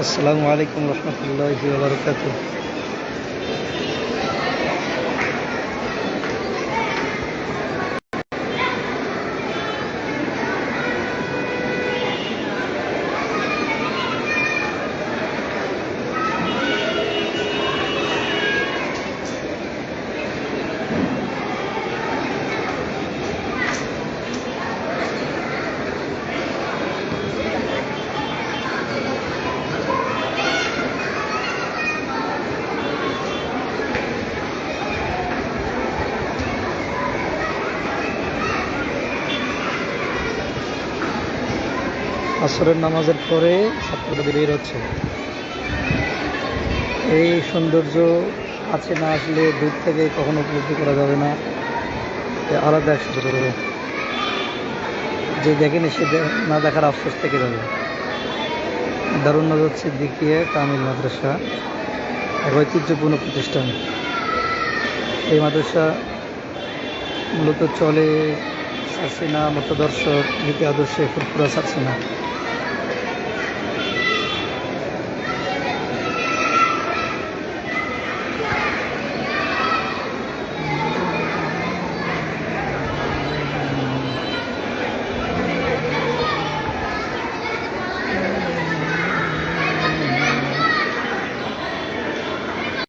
আসসালামু আলাইকুম রহমতুল্লাহি ওয়া বারাকাতুহু। আসরের নামাজের পরে ছাত্ররা বের হচ্ছে। এই সৌন্দর্য কাছে না আসলে দূর থেকে কখনো উপলব্ধি করা যাবে না। আলাদা এক সৌন্দর্য, যে দেখেনি সে না দেখার আফসোস থেকে যাবে। দারুন নজর সিদ্দিকিয়া কামিল মাদ্রাসা এক ঐতিহ্যপূর্ণ প্রতিষ্ঠান। এই মাদ্রাসা মূলত চলে সারসিনা মতদর্শক নীতি আদর্শে ফুরফুরা সারসিনা।